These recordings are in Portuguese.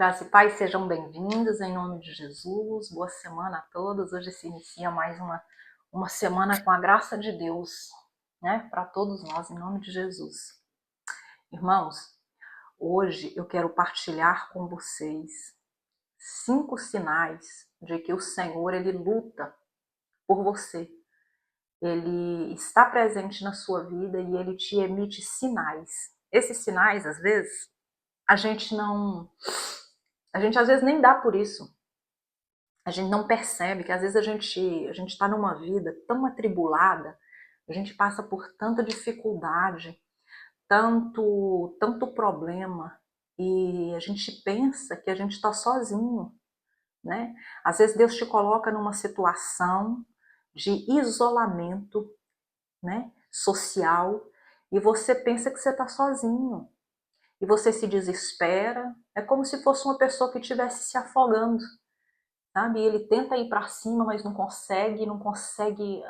Graça e paz, sejam bem-vindos em nome de Jesus. Boa semana a todos. Hoje se inicia mais uma semana com a graça de Deus, né? Para todos nós, em nome de Jesus. Irmãos, hoje eu quero partilhar com vocês 5 sinais de que o Senhor, Ele luta por você. Ele está presente na sua vida e Ele te emite sinais. Esses sinais, às vezes, a gente às vezes nem dá por isso. A gente não percebe que às vezes a gente está numa vida tão atribulada, a gente passa por tanta dificuldade, tanto problema, e a gente pensa que a gente está sozinho, né? Às vezes Deus te coloca numa situação de isolamento, né, social, e você pensa que você está sozinho, e você se desespera, é como se fosse uma pessoa que estivesse se afogando. Sabe? E ele tenta ir para cima, mas não consegue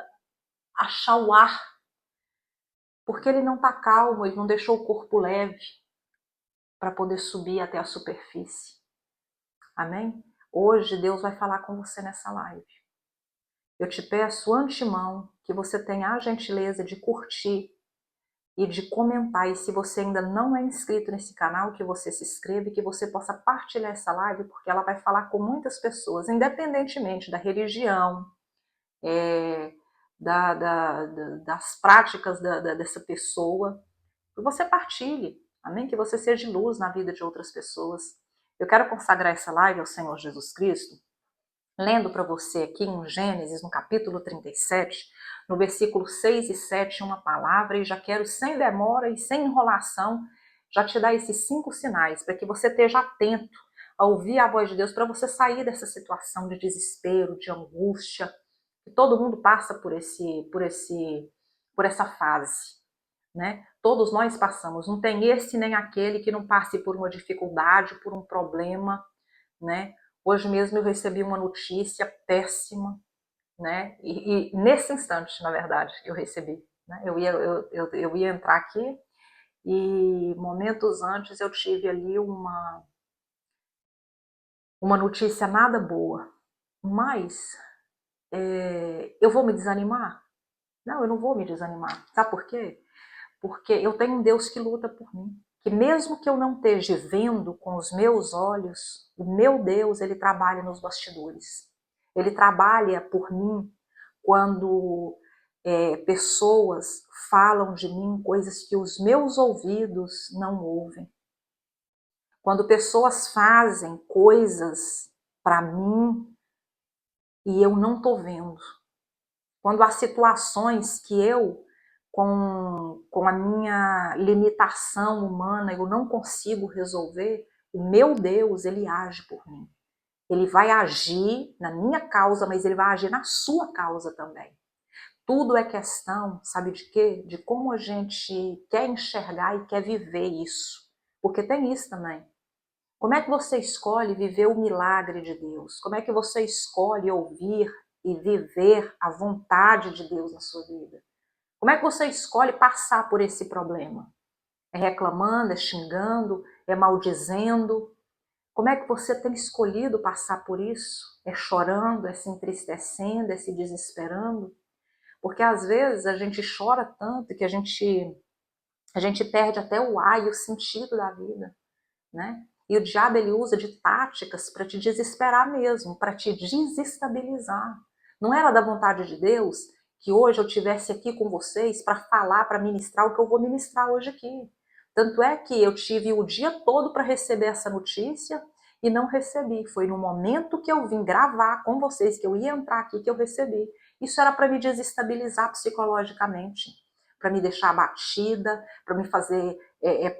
achar o ar, porque ele não está calmo, ele não deixou o corpo leve para poder subir até a superfície. Amém? Hoje Deus vai falar com você nessa live. Eu te peço antemão que você tenha a gentileza de curtir e de comentar, e se você ainda não é inscrito nesse canal, que você se inscreva e que você possa partilhar essa live, porque ela vai falar com muitas pessoas, independentemente da religião, das práticas dessa pessoa, que você partilhe, amém? Que você seja luz na vida de outras pessoas. Eu quero consagrar essa live ao Senhor Jesus Cristo, lendo para você aqui em Gênesis, no capítulo 37, no versículo 6 e 7, uma palavra, e já quero, sem demora e sem enrolação, já te dar esses 5 sinais, para que você esteja atento a ouvir a voz de Deus, para você sair dessa situação de desespero, de angústia, que todo mundo passa por essa fase, né? Todos nós passamos, não tem esse nem aquele que não passe por uma dificuldade, por um problema, né? Hoje mesmo eu recebi uma notícia péssima, né? E nesse instante, na verdade, eu recebi, né? Eu ia entrar aqui e momentos antes eu tive ali uma notícia nada boa, mas eu vou me desanimar? Não, eu não vou me desanimar. Sabe por quê? Porque eu tenho um Deus que luta por mim. Que mesmo que eu não esteja vendo com os meus olhos, o meu Deus, ele trabalha nos bastidores. Ele trabalha por mim quando pessoas falam de mim coisas que os meus ouvidos não ouvem. Quando pessoas fazem coisas para mim e eu não estou vendo. Quando há situações que eu, com a minha limitação humana, eu não consigo resolver, o meu Deus, ele age por mim. Ele vai agir na minha causa, mas ele vai agir na sua causa também. Tudo é questão, sabe de quê? De como a gente quer enxergar e quer viver isso. Porque tem isso também. Como é que você escolhe viver o milagre de Deus? Como é que você escolhe ouvir e viver a vontade de Deus na sua vida? Como é que você escolhe passar por esse problema? É reclamando, é xingando, é maldizendo? Como é que você tem escolhido passar por isso? É chorando, é se entristecendo, é se desesperando? Porque às vezes a gente chora tanto que a gente perde até o ar e o sentido da vida, né? E o diabo, ele usa de táticas para te desesperar mesmo, para te desestabilizar. Não era da vontade de Deus que hoje eu estivesse aqui com vocês para falar, para ministrar o que eu vou ministrar hoje aqui. Tanto é que eu tive o dia todo para receber essa notícia e não recebi. Foi no momento que eu vim gravar com vocês, que eu ia entrar aqui, que eu recebi. Isso era para me desestabilizar psicologicamente, para me deixar abatida, para me fazer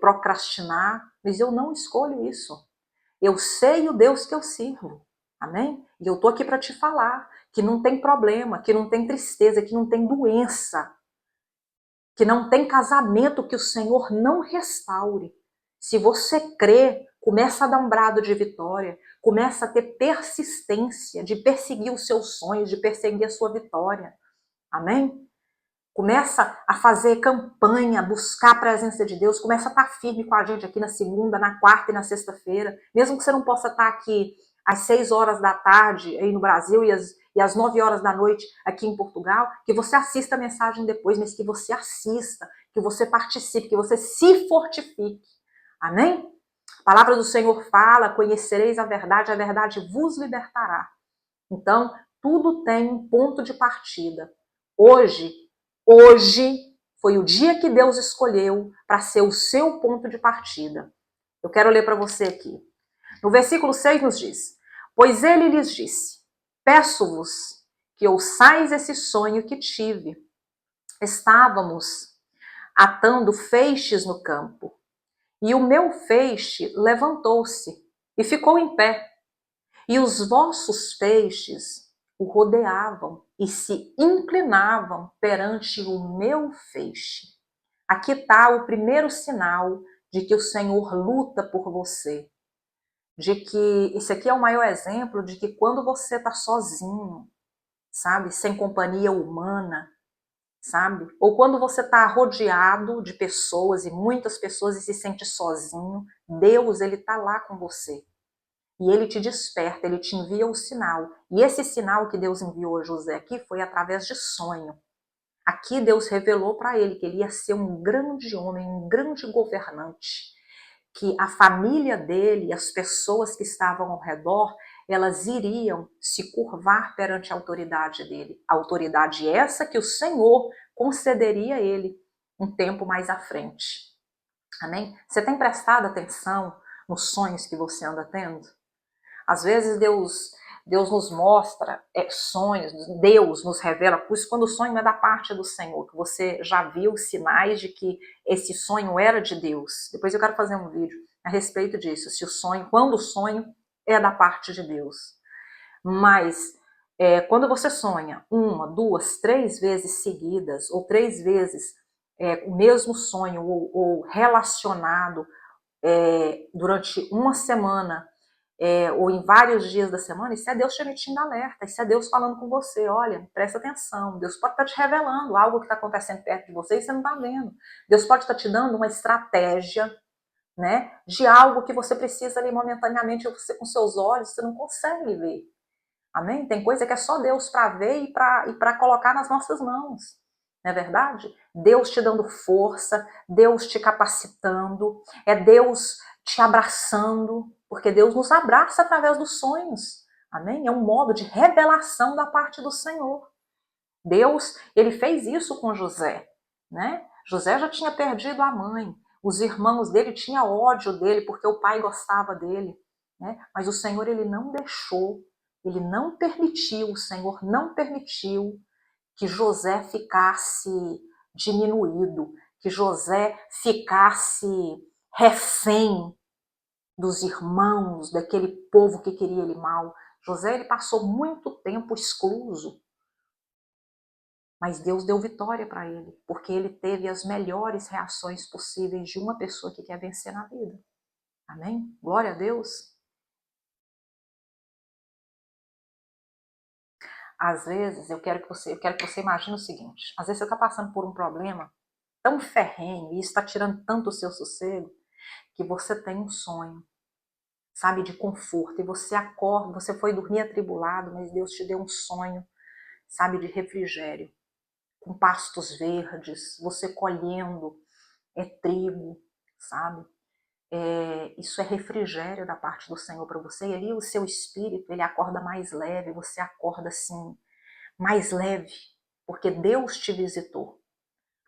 procrastinar, mas eu não escolho isso. Eu sei o Deus que eu sirvo, amém? E eu tô aqui para te falar que não tem problema, que não tem tristeza, que não tem doença, que não tem casamento que o Senhor não restaure. Se você crê, começa a dar um brado de vitória, começa a ter persistência de perseguir os seus sonhos, de perseguir a sua vitória, amém? Começa a fazer campanha, buscar a presença de Deus, começa a estar firme com a gente aqui na segunda, na quarta e na sexta-feira, mesmo que você não possa estar aqui às 6 horas da tarde aí no Brasil e às 9 horas da noite aqui em Portugal, que você assista a mensagem depois, mas que você assista, que você participe, que você se fortifique. Amém? A palavra do Senhor fala, conhecereis a verdade vos libertará. Então, tudo tem um ponto de partida. Hoje foi o dia que Deus escolheu para ser o seu ponto de partida. Eu quero ler para você aqui. No versículo 6 nos diz: Pois ele lhes disse, peço-vos que ouçais esse sonho que tive. Estávamos atando feixes no campo, e o meu feixe levantou-se e ficou em pé, e os vossos feixes o rodeavam e se inclinavam perante o meu feixe. Aqui está o primeiro sinal de que o Senhor luta por você. De que esse aqui é o maior exemplo de que quando você está sozinho, sabe, sem companhia humana, sabe, ou quando você está rodeado de pessoas e muitas pessoas e se sente sozinho, Deus, ele está lá com você. E ele te desperta, ele te envia o sinal. E esse sinal que Deus enviou a José aqui foi através de sonho. Aqui Deus revelou para ele que ele ia ser um grande homem, um grande governante, que a família dele e as pessoas que estavam ao redor, elas iriam se curvar perante a autoridade dele. A autoridade essa que o Senhor concederia a ele um tempo mais à frente. Amém? Você tem prestado atenção nos sonhos que você anda tendo? Às vezes Deus nos mostra sonhos, Deus nos revela, isso quando o sonho é da parte do Senhor, que você já viu sinais de que esse sonho era de Deus. Depois eu quero fazer um vídeo a respeito disso, se o sonho, quando o sonho é da parte de Deus. Mas quando você sonha 1, 2, 3 vezes seguidas, ou 3 vezes o mesmo sonho, ou relacionado durante uma semana, ou em vários dias da semana, isso é Deus te emitindo alerta, isso é Deus falando com você, olha, presta atenção, Deus pode estar te revelando algo que está acontecendo perto de você e você não está vendo. Deus pode estar te dando uma estratégia, né, de algo que você precisa ali momentaneamente, você com seus olhos, você não consegue ver. Amém? Tem coisa que é só Deus para ver e para colocar nas nossas mãos. Não é verdade? Deus te dando força, Deus te capacitando, é Deus te abraçando, porque Deus nos abraça através dos sonhos. Amém? É um modo de revelação da parte do Senhor. Deus, ele fez isso com José, né? José já tinha perdido a mãe, os irmãos dele tinham ódio dele porque o pai gostava dele, né? Mas o Senhor, ele não deixou, ele não permitiu, o Senhor não permitiu que José ficasse diminuído, que José ficasse refém dos irmãos, daquele povo que queria ele mal. José, ele passou muito tempo excluso, mas Deus deu vitória para ele, porque ele teve as melhores reações possíveis de uma pessoa que quer vencer na vida. Amém? Glória a Deus. Às vezes, eu quero que você imagine o seguinte, às vezes você está passando por um problema tão ferrenho, e isso está tirando tanto o seu sossego, que você tem um sonho, sabe, de conforto, e você acorda, você foi dormir atribulado, mas Deus te deu um sonho, sabe, de refrigério, com pastos verdes, você colhendo trigo, sabe? Isso é refrigério da parte do Senhor para você, e ali o seu espírito, ele acorda mais leve, você acorda assim, mais leve, porque Deus te visitou.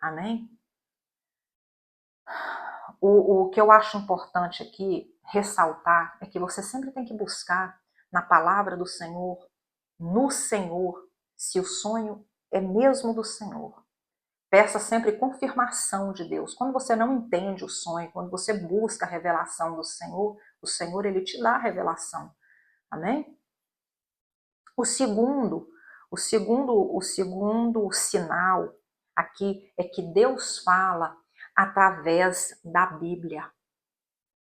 Amém? O que eu acho importante aqui ressaltar é que você sempre tem que buscar na palavra do Senhor, no Senhor, se o sonho é mesmo do Senhor. Peça sempre confirmação de Deus. Quando você não entende o sonho, quando você busca a revelação do Senhor, o Senhor, ele te dá a revelação. Amém? O segundo sinal aqui é que Deus fala através da Bíblia.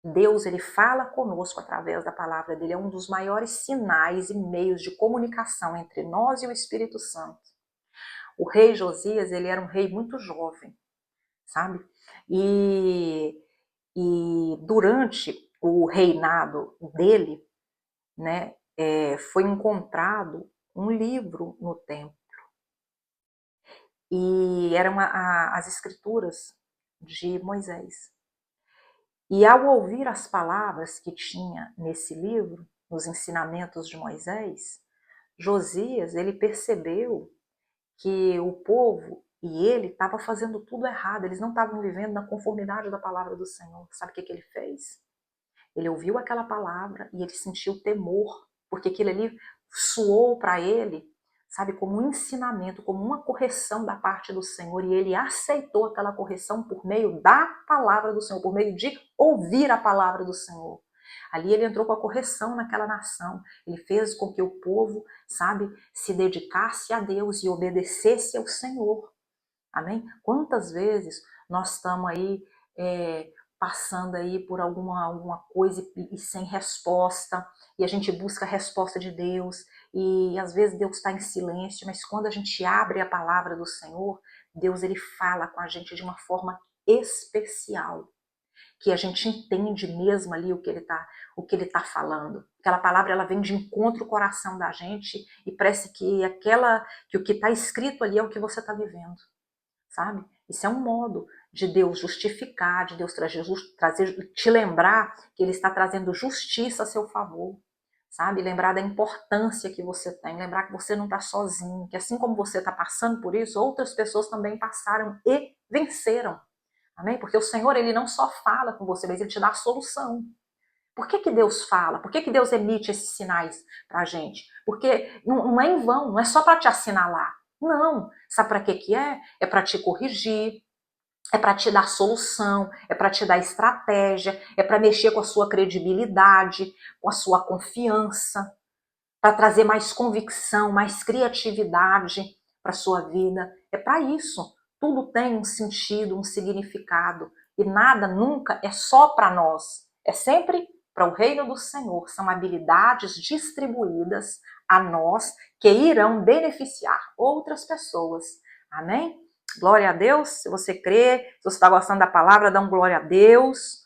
Deus, ele fala conosco através da palavra dele. É um dos maiores sinais e meios de comunicação entre nós e o Espírito Santo. O rei Josias, ele era um rei muito jovem, sabe? E durante o reinado dele, né, foi encontrado um livro no templo. E eram as escrituras de Moisés. E ao ouvir as palavras que tinha nesse livro, nos ensinamentos de Moisés, Josias, ele percebeu que o povo e ele estava fazendo tudo errado, eles não estavam vivendo na conformidade da palavra do Senhor. Sabe o que ele fez? Ele ouviu aquela palavra e ele sentiu temor, porque aquilo ali soou para ele, sabe, como um ensinamento, como uma correção da parte do Senhor, e ele aceitou aquela correção por meio da palavra do Senhor, por meio de ouvir a palavra do Senhor. Ali ele entrou com a correção naquela nação, ele fez com que o povo, sabe, se dedicasse a Deus e obedecesse ao Senhor. Amém? Quantas vezes nós estamos aí passando aí por alguma coisa e sem resposta, e a gente busca a resposta de Deus, e às vezes Deus está em silêncio, mas quando a gente abre a palavra do Senhor, Deus ele fala com a gente de uma forma especial, que a gente entende mesmo ali o que ele tá falando. Aquela palavra ela vem de encontro ao coração da gente e parece que o que está escrito ali é o que você está vivendo, sabe? Isso é um modo de Deus justificar, de Deus te lembrar que Ele está trazendo justiça a seu favor, sabe? Lembrar da importância que você tem, lembrar que você não está sozinho, que assim como você está passando por isso, outras pessoas também passaram e venceram, amém? Porque o Senhor, Ele não só fala com você, mas Ele te dá a solução. Por que Deus fala? Por que Deus emite esses sinais para a gente? Porque não é em vão, não é só para te assinalar. Não. Sabe para que é? É para te corrigir, é para te dar solução, é para te dar estratégia, é para mexer com a sua credibilidade, com a sua confiança, para trazer mais convicção, mais criatividade para a sua vida. É para isso. Tudo tem um sentido, um significado. E nada nunca é só para nós. É sempre para o reino do Senhor. São habilidades distribuídas a nós que irão beneficiar outras pessoas. Amém? Glória a Deus. Se você crê, se você está gostando da palavra, dá um glória a Deus.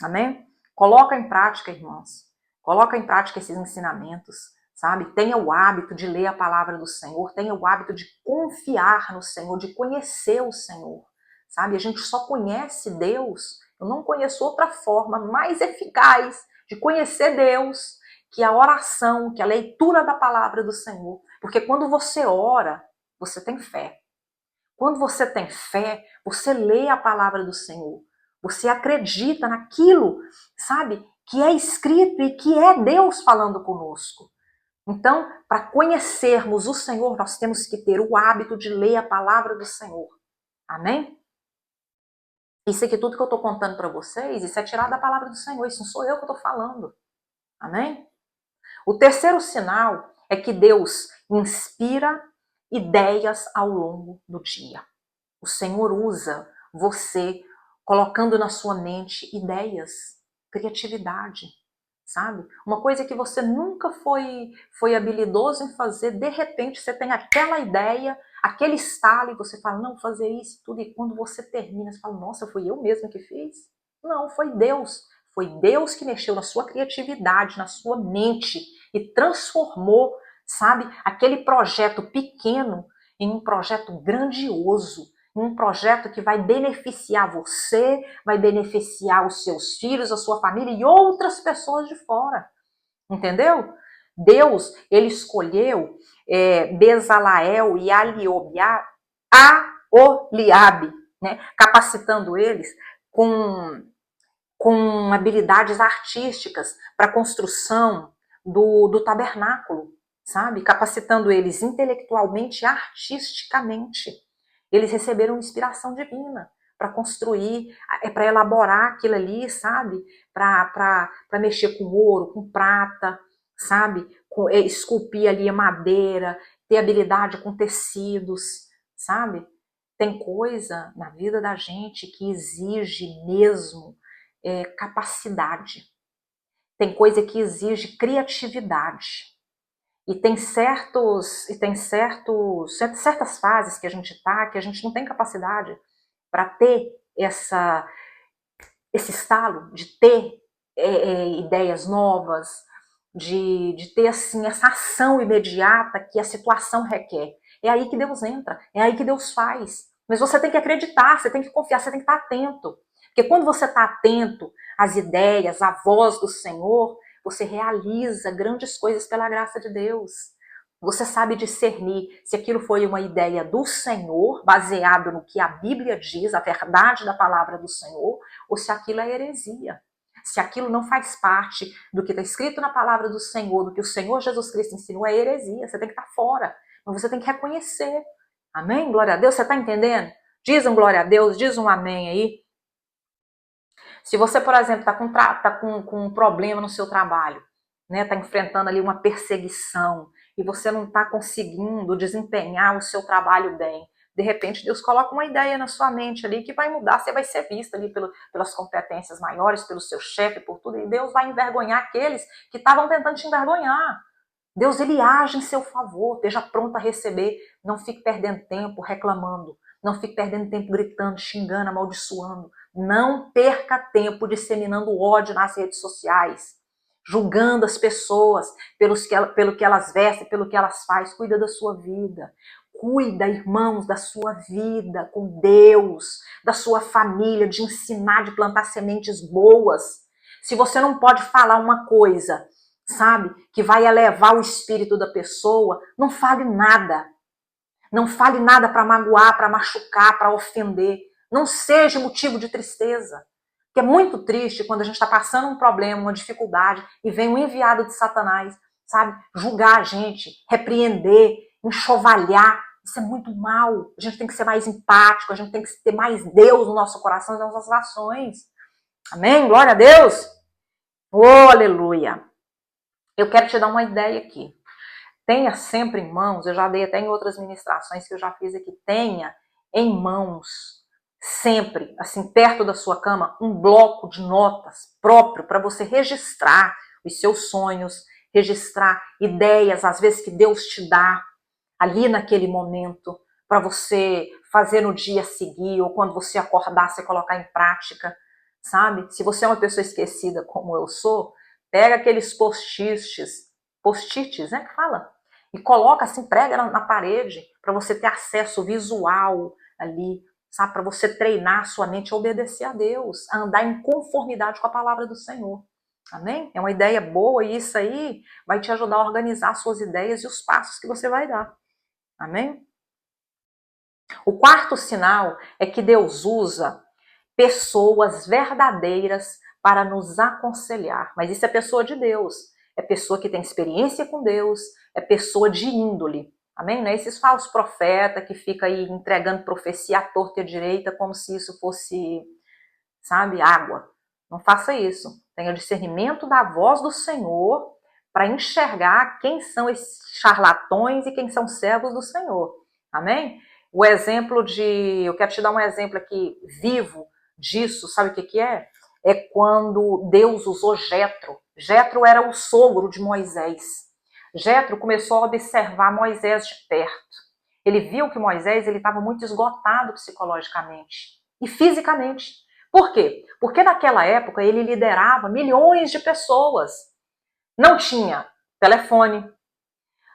Amém? Coloca em prática, irmãos. Coloca em prática esses ensinamentos. Sabe? Tenha o hábito de ler a palavra do Senhor, tenha o hábito de confiar no Senhor, de conhecer o Senhor, sabe? A gente só conhece Deus, eu não conheço outra forma mais eficaz de conhecer Deus que a oração, que a leitura da palavra do Senhor, porque quando você ora, você tem fé. Quando você tem fé, você lê a palavra do Senhor, você acredita naquilo, sabe, que é escrito e que é Deus falando conosco. Então, para conhecermos o Senhor, nós temos que ter o hábito de ler a palavra do Senhor. Amém? Isso aqui tudo que eu estou contando para vocês, isso é tirado da palavra do Senhor, isso não sou eu que estou falando. Amém? O terceiro sinal é que Deus inspira ideias ao longo do dia. O Senhor usa você colocando na sua mente ideias, criatividade. Sabe? Uma coisa que você nunca foi habilidoso em fazer, de repente você tem aquela ideia, aquele estalo, e você fala, não, vou fazer isso tudo, e quando você termina, você fala, nossa, fui eu mesma que fiz? Não, foi Deus. Foi Deus que mexeu na sua criatividade, na sua mente, e transformou, sabe, aquele projeto pequeno em um projeto grandioso, um projeto que vai beneficiar você, vai beneficiar os seus filhos, a sua família e outras pessoas de fora. Entendeu? Deus, ele escolheu Bezalael e Aholiabe, né, capacitando eles com habilidades artísticas para a construção do tabernáculo, sabe? Capacitando eles intelectualmente e artisticamente. Eles receberam inspiração divina para construir, para elaborar aquilo ali, sabe? Para mexer com ouro, com prata, sabe? Esculpir ali a madeira, ter habilidade com tecidos, sabe? Tem coisa na vida da gente que exige mesmo capacidade. Tem coisa que exige criatividade. certas fases que a gente tá, que a gente não tem capacidade para ter esse estalo, de ter ideias novas, de ter assim essa ação imediata que a situação requer. É aí que Deus entra, é aí que Deus faz. Mas você tem que acreditar, você tem que confiar, você tem que estar atento. Porque quando você está atento às ideias, à voz do Senhor, você realiza grandes coisas pela graça de Deus. Você sabe discernir se aquilo foi uma ideia do Senhor, baseado no que a Bíblia diz, a verdade da palavra do Senhor, ou se aquilo é heresia. Se aquilo não faz parte do que está escrito na palavra do Senhor, do que o Senhor Jesus Cristo ensinou, é heresia. Você tem que estar fora. Mas você tem que reconhecer. Amém? Glória a Deus. Você está entendendo? Diz um glória a Deus, diz um amém aí. Se você, por exemplo, está com um problema no seu trabalho, né, está enfrentando ali uma perseguição e você não está conseguindo desempenhar o seu trabalho bem, de repente Deus coloca uma ideia na sua mente ali que vai mudar, você vai ser vista ali pelas competências maiores, pelo seu chefe, por tudo, e Deus vai envergonhar aqueles que estavam tentando te envergonhar. Deus, ele age em seu favor, esteja pronto a receber, não fique perdendo tempo reclamando, não fique perdendo tempo gritando, xingando, amaldiçoando, não perca tempo disseminando ódio nas redes sociais, julgando as pessoas pelo que elas vestem, pelo que elas fazem. Cuida da sua vida, cuida, irmãos, da sua vida com Deus, da sua família, de ensinar, de plantar sementes boas. Se você não pode falar uma coisa, sabe, que vai elevar o espírito da pessoa, não fale nada. Não fale nada para magoar, para machucar, para ofender. Não seja motivo de tristeza. Porque é muito triste quando a gente está passando um problema, uma dificuldade, e vem um enviado de Satanás, sabe, julgar a gente, repreender, enxovalhar. Isso é muito mal. A gente tem que ser mais empático, a gente tem que ter mais Deus no nosso coração, nas nossas ações. Amém? Glória a Deus! Oh, aleluia! Eu quero te dar uma ideia aqui. Tenha sempre em mãos, eu já dei até em outras ministrações que eu já fiz aqui, tenha em mãos, sempre, assim, perto da sua cama, um bloco de notas próprio para você registrar os seus sonhos, registrar ideias, às vezes, que Deus te dá ali naquele momento, para você fazer no dia seguinte, ou quando você acordar, você colocar em prática, sabe? Se você é uma pessoa esquecida como eu sou, pega aqueles post-its, né, que fala? E coloca assim, prega na parede, para você ter acesso visual ali, sabe? Para você treinar a sua mente a obedecer a Deus, a andar em conformidade com a palavra do Senhor. Amém? É uma ideia boa e isso aí vai te ajudar a organizar as suas ideias e os passos que você vai dar. Amém? O quarto sinal é que Deus usa pessoas verdadeiras para nos aconselhar. Mas isso é pessoa de Deus. É pessoa que tem experiência com Deus, é pessoa de índole. Amém? Não é esses falsos profetas que fica aí entregando profecia à torta e à direita como se isso fosse, sabe, água. Não faça isso. Tenha discernimento da voz do Senhor para enxergar quem são esses charlatões e quem são servos do Senhor. Amém? Eu quero te dar um exemplo aqui vivo disso, sabe o que é? É quando Deus usou Jetro. Jetro era o sogro de Moisés. Jetro começou a observar Moisés de perto. Ele viu que Moisés estava muito esgotado psicologicamente e fisicamente. Por quê? Porque naquela época ele liderava milhões de pessoas. Não tinha telefone,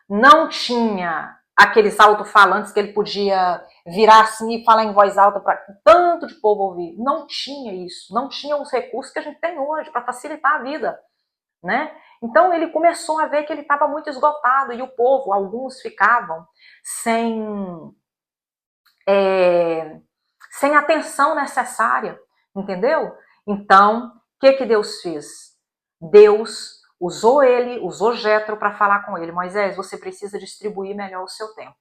não tinha aqueles alto-falantes que ele podia virar assim e falar em voz alta para tanto de povo ouvir. Não tinha isso, não tinha os recursos que a gente tem hoje para facilitar a vida, né? Então ele começou a ver que ele estava muito esgotado e o povo, alguns ficavam sem sem atenção necessária, entendeu? Então, o que Deus fez? Deus usou Jetro para falar com ele. Moisés, você precisa distribuir melhor o seu tempo,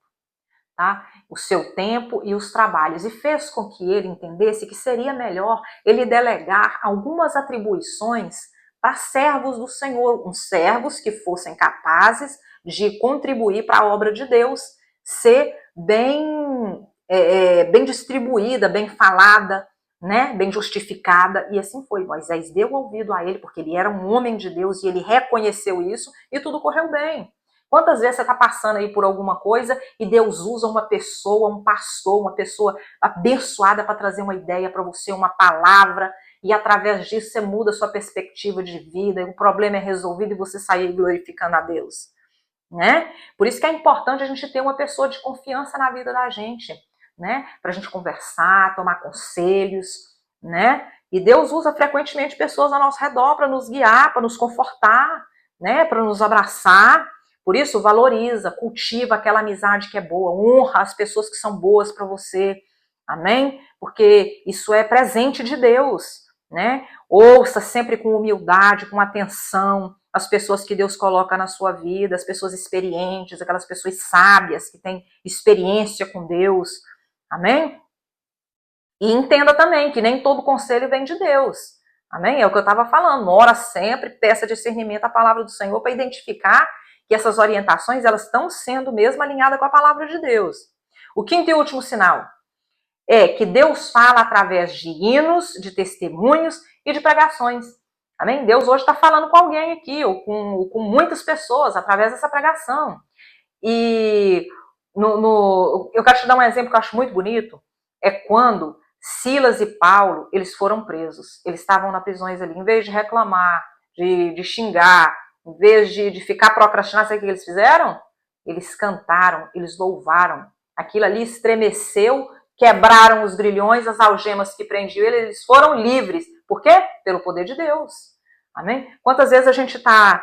tá? O seu tempo e os trabalhos. E fez com que ele entendesse que seria melhor ele delegar algumas atribuições para servos do Senhor, uns servos que fossem capazes de contribuir para a obra de Deus, ser bem distribuída, bem falada, né, bem justificada, e assim foi. Moisés deu ouvido a ele, porque ele era um homem de Deus, e ele reconheceu isso, e tudo correu bem. Quantas vezes você está passando aí por alguma coisa e Deus usa uma pessoa, um pastor, uma pessoa abençoada para trazer uma ideia para você, uma palavra, e através disso você muda a sua perspectiva de vida, e o problema é resolvido e você sair glorificando a Deus, né? Por isso que é importante a gente ter uma pessoa de confiança na vida da gente, né? Para a gente conversar, tomar conselhos, né? E Deus usa frequentemente pessoas ao nosso redor para nos guiar, para nos confortar, né? Para nos abraçar. Por isso, valoriza, cultiva aquela amizade que é boa, honra as pessoas que são boas para você, amém? Porque isso é presente de Deus, né? Ouça sempre com humildade, com atenção, as pessoas que Deus coloca na sua vida, as pessoas experientes, aquelas pessoas sábias que têm experiência com Deus, amém? E entenda também que nem todo conselho vem de Deus, amém? É o que eu estava falando, ora sempre, peça discernimento à palavra do Senhor para identificar que essas orientações, elas estão sendo mesmo alinhadas com a palavra de Deus. O quinto e último sinal é que Deus fala através de hinos, de testemunhos e de pregações. Amém? Deus hoje está falando com alguém aqui, ou com muitas pessoas, através dessa pregação. E eu quero te dar um exemplo que eu acho muito bonito, é quando Silas e Paulo, eles foram presos. Eles estavam nas prisões ali, em vez de reclamar, de xingar, em vez de ficar procrastinando, sabe o que eles fizeram? Eles cantaram, eles louvaram. Aquilo ali estremeceu, quebraram os grilhões, as algemas que prendiam eles foram livres. Por quê? Pelo poder de Deus. Amém? Quantas vezes a gente tá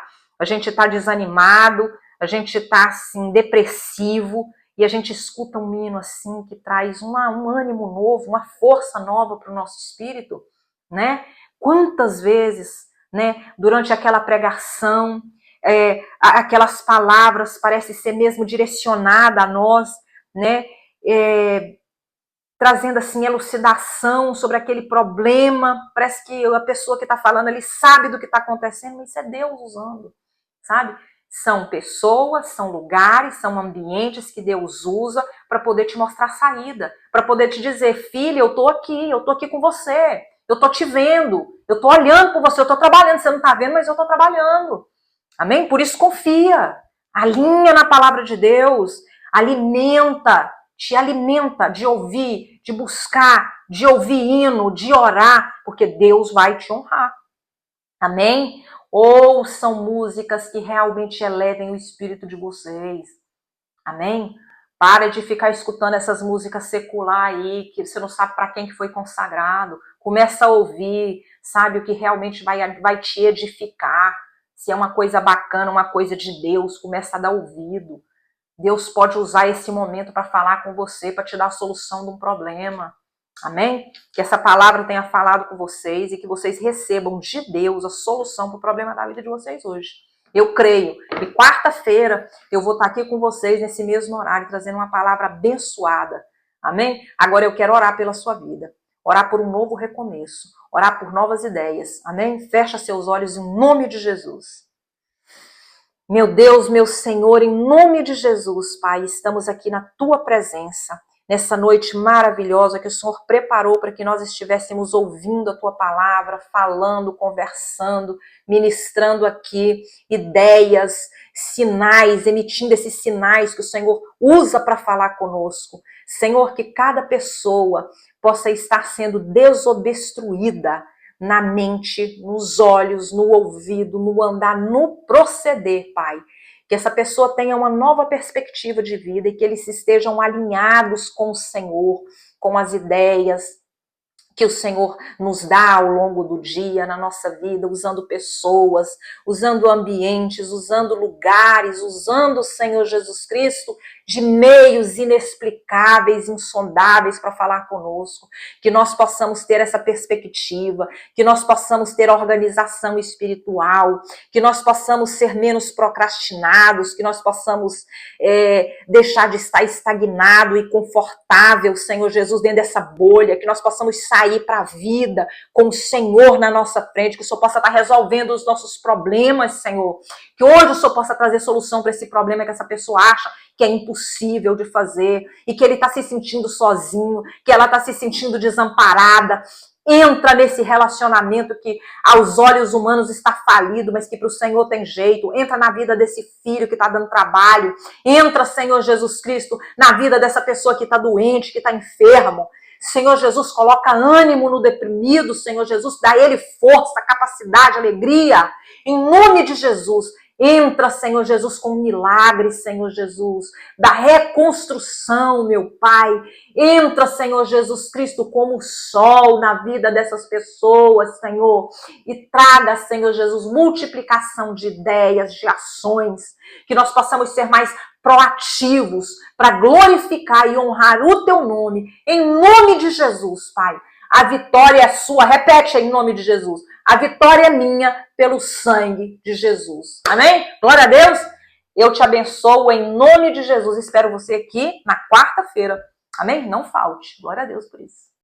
desanimado, a gente tá assim, depressivo, e a gente escuta um hino assim, que traz um ânimo novo, uma força nova para o nosso espírito, né? Quantas vezes, né, durante aquela pregação, aquelas palavras parecem ser mesmo direcionadas a nós, né? Trazendo assim elucidação sobre aquele problema, parece que a pessoa que está falando ali sabe do que está acontecendo, mas isso é Deus usando, sabe? São pessoas, são lugares, são ambientes que Deus usa para poder te mostrar saída, para poder te dizer, filha, eu tô aqui com você, eu tô te vendo, eu tô olhando por você, eu tô trabalhando, você não tá vendo, mas eu tô trabalhando, amém? Por isso confia, alinha na palavra de Deus, te alimenta de ouvir, de buscar, de ouvir hino, de orar, porque Deus vai te honrar, amém? Ouçam músicas que realmente elevem o espírito de vocês. Amém? Para de ficar escutando essas músicas secular aí, que você não sabe para quem que foi consagrado. Começa a ouvir, sabe, o que realmente vai te edificar. Se é uma coisa bacana, uma coisa de Deus, começa a dar ouvido. Deus pode usar esse momento para falar com você, para te dar a solução de um problema. Amém? Que essa palavra tenha falado com vocês e que vocês recebam de Deus a solução para o problema da vida de vocês hoje. Eu creio. E quarta-feira eu vou estar aqui com vocês nesse mesmo horário, trazendo uma palavra abençoada. Amém? Agora eu quero orar pela sua vida. Orar por um novo recomeço. Orar por novas ideias. Amém? Fecha seus olhos em nome de Jesus. Meu Deus, meu Senhor, em nome de Jesus, Pai, estamos aqui na Tua presença, nessa noite maravilhosa que o Senhor preparou para que nós estivéssemos ouvindo a Tua palavra, falando, conversando, ministrando aqui ideias, sinais, emitindo esses sinais que o Senhor usa para falar conosco. Senhor, que cada pessoa possa estar sendo desobstruída na mente, nos olhos, no ouvido, no andar, no proceder, Pai. Que essa pessoa tenha uma nova perspectiva de vida e que eles estejam alinhados com o Senhor, com as ideias que o Senhor nos dá ao longo do dia, na nossa vida, usando pessoas, usando ambientes, usando lugares, usando o Senhor Jesus Cristo de meios inexplicáveis, insondáveis para falar conosco, que nós possamos ter essa perspectiva, que nós possamos ter organização espiritual, que nós possamos ser menos procrastinados, que nós possamos deixar de estar estagnado e confortável, Senhor Jesus, dentro dessa bolha, que nós possamos sair para a vida com o Senhor na nossa frente, que o Senhor possa estar resolvendo os nossos problemas, Senhor, que hoje o Senhor possa trazer solução para esse problema que essa pessoa acha que é impossível de fazer, e que ele está se sentindo sozinho, que ela está se sentindo desamparada. Entra nesse relacionamento que aos olhos humanos está falido, mas que para o Senhor tem jeito. Entra na vida desse filho que está dando trabalho. Entra, Senhor Jesus Cristo, na vida dessa pessoa que está doente, que está enfermo. Senhor Jesus, coloca ânimo no deprimido. Senhor Jesus, dá a ele força, capacidade, alegria. Em nome de Jesus. Entra, Senhor Jesus, com milagres, Senhor Jesus, da reconstrução, meu Pai. Entra, Senhor Jesus Cristo, como o sol na vida dessas pessoas, Senhor. E traga, Senhor Jesus, multiplicação de ideias, de ações. Que nós possamos ser mais proativos para glorificar e honrar o Teu nome. Em nome de Jesus, Pai. A vitória é sua. Repete em nome de Jesus. A vitória é minha pelo sangue de Jesus. Amém? Glória a Deus. Eu te abençoo em nome de Jesus. Espero você aqui na quarta-feira. Amém? Não falte. Glória a Deus por isso.